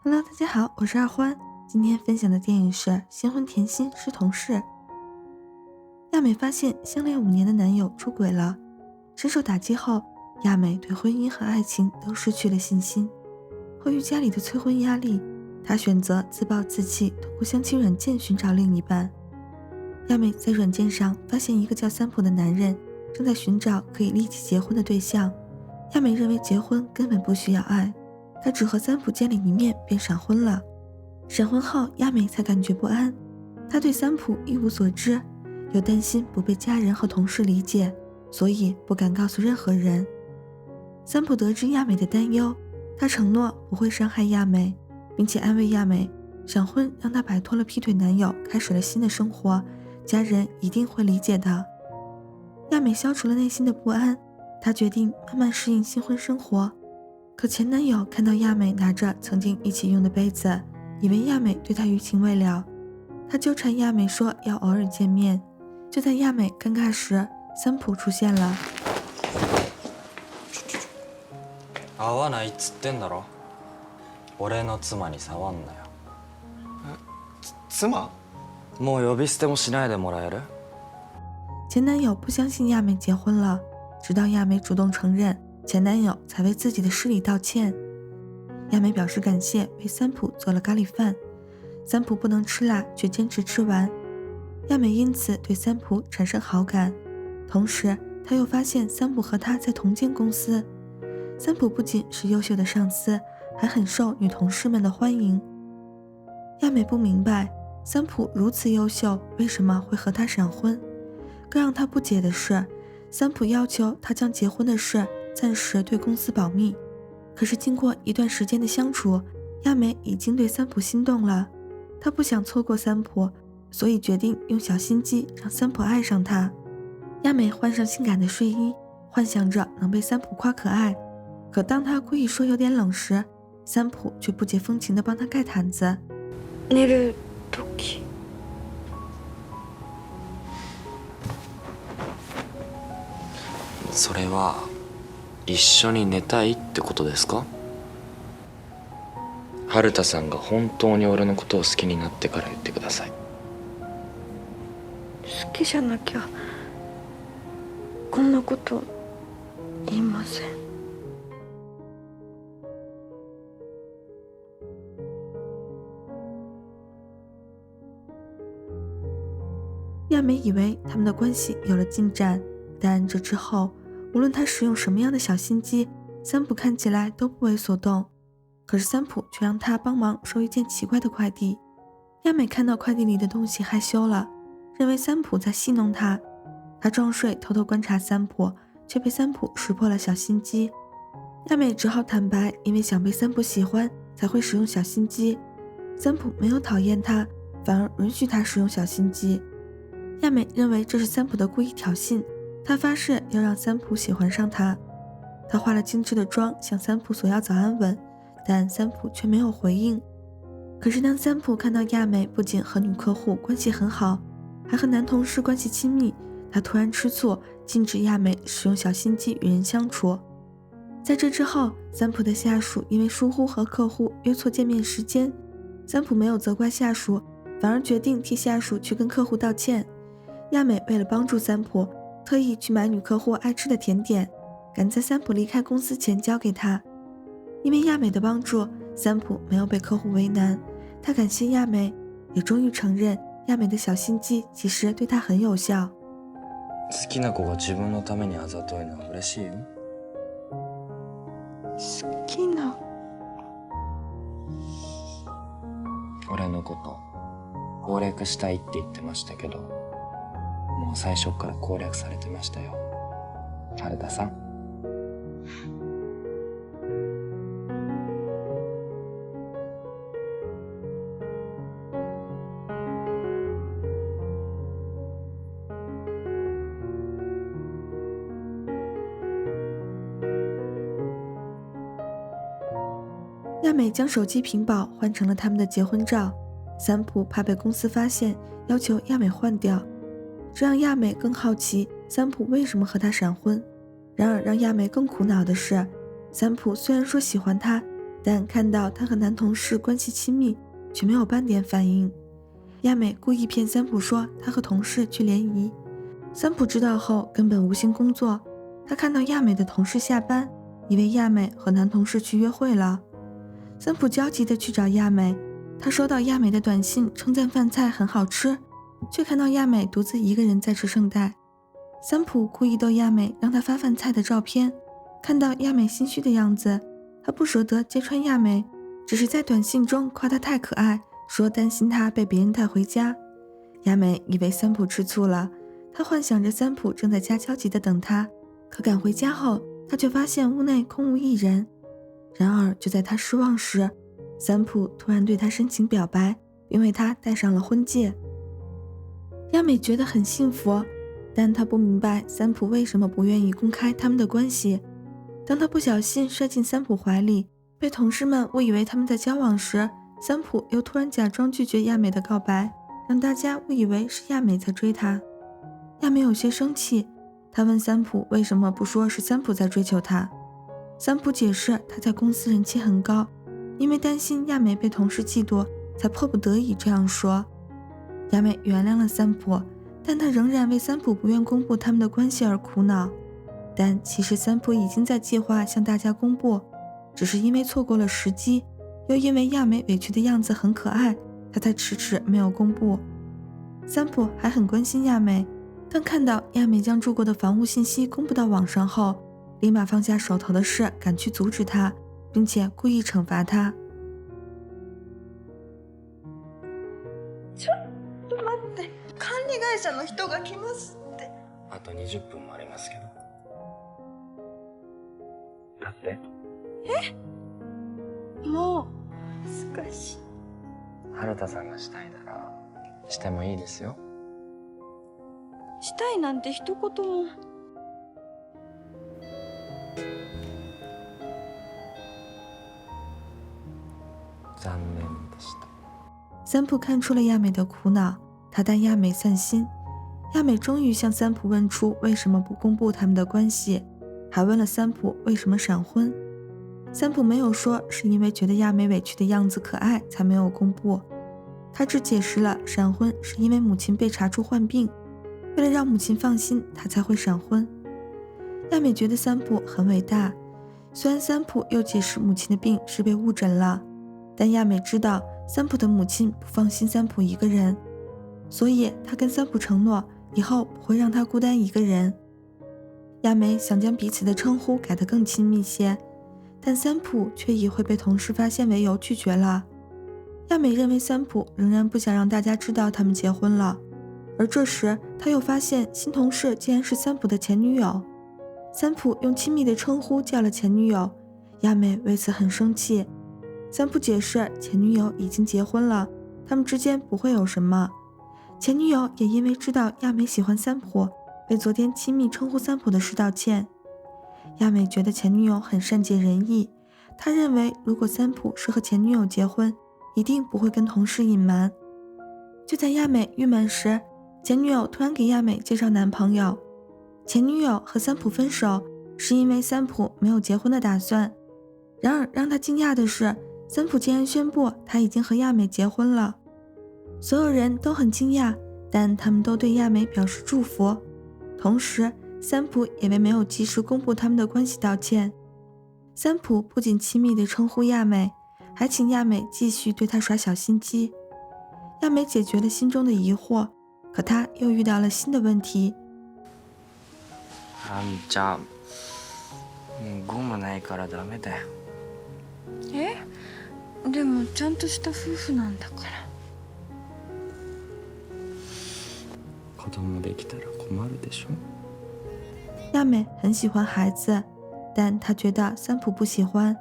Hello，大家好，我是二欢。今天分享的电影是《新婚甜心是同事》。亚美发现相恋5年的男友出轨了，深受打击后，亚美对婚姻和爱情都失去了信心。迫于家里的催婚压力，她选择自暴自弃，通过相亲软件寻找另一半。亚美在软件上发现一个叫三浦的男人正在寻找可以立即结婚的对象。亚美认为结婚根本不需要爱，她只和三浦见了一面便闪婚了。闪婚后，亚美才感觉不安，她对三浦一无所知，又担心不被家人和同事理解，所以不敢告诉任何人。三浦得知亚美的担忧，他承诺不会伤害亚美，并且安慰亚美，闪婚让她摆脱了劈腿男友，开始了新的生活，家人一定会理解的。亚美消除了内心的不安，她决定慢慢适应新婚生活。可前男友看到亚美拿着曾经一起用的杯子，以为亚美对他余情未了，他纠缠亚美说要偶尔见面。就在亚美尴尬时，三浦出现了。会わないっつってんだろ。俺の妻に触んなよ。妻？もう呼び捨てもしないでもらえる？前男友不相信亚美结婚了，直到亚美主动承认，前男友才为自己的失礼道歉。亚美表示感谢，为三浦做了咖喱饭。三浦不能吃辣，却坚持吃完。亚美因此对三浦产生好感，同时她又发现三浦和她在同间公司。三浦不仅是优秀的上司，还很受女同事们的欢迎。亚美不明白，三浦如此优秀，为什么会和她闪婚？更让她不解的是，三浦要求她将结婚的事暂时对公司保密。可是经过一段时间的相处，亚美已经对三浦心动了。她不想错过三浦，所以决定用小心机让三浦爱上她。亚美换上性感的睡衣，幻想着能被三浦夸可爱。可当她故意说有点冷时，三浦却不解风情地帮她盖毯子。寝る時。それは一緒に寝たいってことですか？春田さんが本当に俺のことを好きになってから言ってください。好きじゃなきゃこんなこと言いません。亚美以为他们的关系有了进展，但这之后，无论她使用什么样的小心机，三浦看起来都不为所动。可是三浦却让她帮忙收一件奇怪的快递。亚美看到快递里的东西害羞了，认为三浦在戏弄她。她装睡偷偷观察三浦，却被三浦识破了小心机。亚美只好坦白，因为想被三浦喜欢才会使用小心机。三浦没有讨厌她，反而允许她使用小心机。亚美认为这是三浦的故意挑衅，她发誓要让三浦喜欢上她。她化了精致的妆向三浦索要早安吻，但三浦却没有回应。可是当三浦看到亚美不仅和女客户关系很好，还和男同事关系亲密，他突然吃醋，禁止亚美使用小心机与人相处。在这之后，三浦的下属因为疏忽和客户约错见面时间，三浦没有责怪下属，反而决定替下属去跟客户道歉。亚美为了帮助三浦，特意去买女客户爱吃的甜点，赶在三浦离开公司前交给他。因为亚美的帮助，三浦没有被客户为难，他感谢亚美，也终于承认亚美的小心机其实对他很有效。好きな子が自分のためにあざといのは嬉しいよ。好きな。俺のこと攻略したいって言ってましたけど、もう最初から攻略されてましたよ、春田さん。亚美将手机屏保换成了他们的结婚照，三浦怕被公司发现，要求亚美换掉，这让亚美更好奇三浦为什么和她闪婚。然而让亚美更苦恼的是，三浦虽然说喜欢她，但看到他和男同事关系亲密，却没有半点反应。亚美故意骗三浦说他和同事去联谊，三浦知道后根本无心工作。他看到亚美的同事下班，以为亚美和男同事去约会了。三浦焦急地去找亚美，他收到亚美的短信，称赞饭菜很好吃，却看到亚美独自一个人在吃圣代。三浦故意逗亚美，让她发饭菜的照片。看到亚美心虚的样子，他不舍得揭穿亚美，只是在短信中夸她太可爱，说担心她被别人带回家。亚美以为三浦吃醋了，她幻想着三浦正在家焦急地等她，可赶回家后，她却发现屋内空无一人。然而就在她失望时，三浦突然对她深情表白，并为她戴上了婚戒。亚美觉得很幸福，但她不明白三浦为什么不愿意公开他们的关系。当她不小心摔进三浦怀里，被同事们误以为他们在交往时，三浦又突然假装拒绝亚美的告白，让大家误以为是亚美在追她。亚美有些生气，她问三浦为什么不说是三浦在追求她。三浦解释他在公司人气很高，因为担心亚美被同事嫉妒，才迫不得已这样说。亚美原谅了三浦，但她仍然为三浦不愿公布他们的关系而苦恼。但其实三浦已经在计划向大家公布，只是因为错过了时机，又因为亚美委屈的样子很可爱，他才迟迟没有公布。三浦还很关心亚美，当看到亚美将住过的房屋信息公布到网上后，立马放下手头的事，赶去阻止她，并且故意惩罚她。ちょっと待って、管理会社の人が来ますって。あと20分もありますけど。だって？もう少し。春田さんがしたいならしてもいいですよ。したいなんて一言も。残念でした。三浦看出了亚美的苦恼，他带亚美散心。亚美终于向三浦问出为什么不公布他们的关系，还问了三浦为什么闪婚。三浦没有说是因为觉得亚美委屈的样子可爱才没有公布，他只解释了闪婚是因为母亲被查出患病，为了让母亲放心，他才会闪婚。亚美觉得三浦很伟大，虽然三浦又解释母亲的病是被误诊了，但亚美知道三浦的母亲不放心三浦一个人，所以她跟三浦承诺以后不会让他孤单一个人。亚美想将彼此的称呼改得更亲密些，但三浦却以会被同事发现为由拒绝了。亚美认为三浦仍然不想让大家知道他们结婚了，而这时他又发现新同事竟然是三浦的前女友。三浦用亲密的称呼叫了前女友，亚美为此很生气。三浦解释前女友已经结婚了，他们之间不会有什么。前女友也因为知道亚美喜欢三浦，为昨天亲密称呼三浦的事道歉。亚美觉得前女友很善解人意，她认为如果三浦是和前女友结婚，一定不会跟同事隐瞒。就在亚美郁闷时，前女友突然给亚美介绍男朋友。前女友和三浦分手是因为三浦没有结婚的打算，然而让她惊讶的是，三浦竟然宣布他已经和亚美结婚了。所有人都很惊讶，但他们都对亚美表示祝福。同时，三浦也为没有及时公布他们的关系道歉。三浦不仅亲密地称呼亚美，还请亚美继续对他耍小心机。亚美解决了心中的疑惑，可她又遇到了新的问题。あんちゃん、ゴムないからダメだよ。でもちゃんとした夫婦なんだから。子供できたら困るでしょ。亚美很喜欢孩子，但她觉得三浦不喜欢。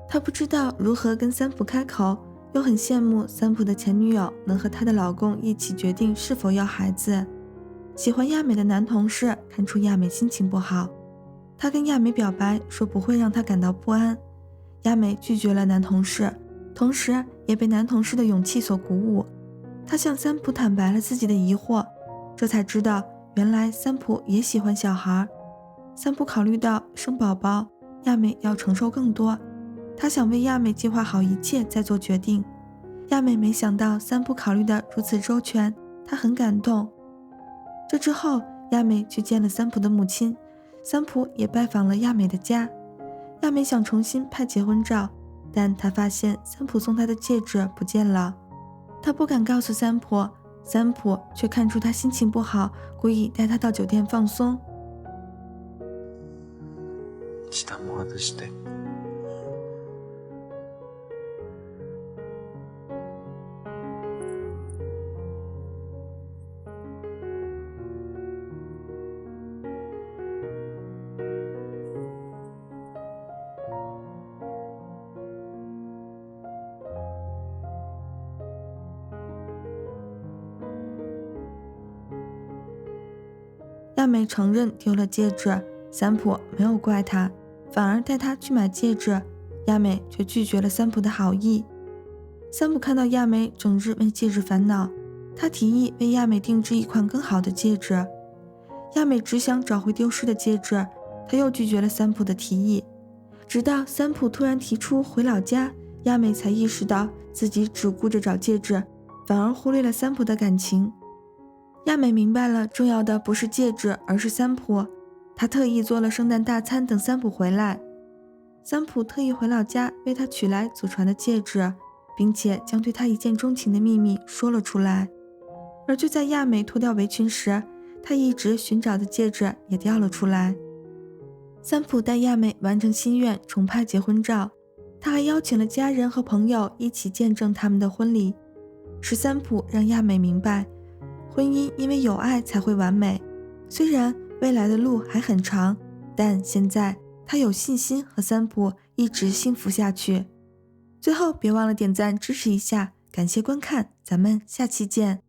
她不知道如何跟三浦开口，又很羡慕三浦的前女友能和她的老公一起决定是否要孩子。喜欢亚美的男同事看出亚美心情不好，他跟亚美表白说不会让她感到不安。亚美拒绝了男同事，同时也被男同事的勇气所鼓舞。她向三浦坦白了自己的疑惑，这才知道原来三浦也喜欢小孩。三浦考虑到生宝宝，亚美要承受更多，他想为亚美计划好一切再做决定。亚美没想到三浦考虑得如此周全，她很感动。这之后，亚美去见了三浦的母亲，三浦也拜访了亚美的家。亚美想重新拍结婚照，但她发现三浦送她的戒指不见了。她不敢告诉三浦，三浦却看出她心情不好，故意带她到酒店放松。下も外して。亚美承认丢了戒指，三浦没有怪她，反而带她去买戒指。亚美却拒绝了三浦的好意。三浦看到亚美整日为戒指烦恼，他提议为亚美定制一款更好的戒指。亚美只想找回丢失的戒指，她又拒绝了三浦的提议。直到三浦突然提出回老家，亚美才意识到自己只顾着找戒指，反而忽略了三浦的感情。亚美明白了，重要的不是戒指，而是三浦。她特意做了圣诞大餐等三浦回来。三浦特意回老家为她取来祖传的戒指，并且将对她一见钟情的秘密说了出来。而就在亚美脱掉围裙时，她一直寻找的戒指也掉了出来。三浦带亚美完成心愿，重拍结婚照。他还邀请了家人和朋友一起见证他们的婚礼。是三浦让亚美明白，婚姻因为有爱才会完美。虽然未来的路还很长，但现在他有信心和三浦一直幸福下去。最后别忘了点赞支持一下，感谢观看，咱们下期见。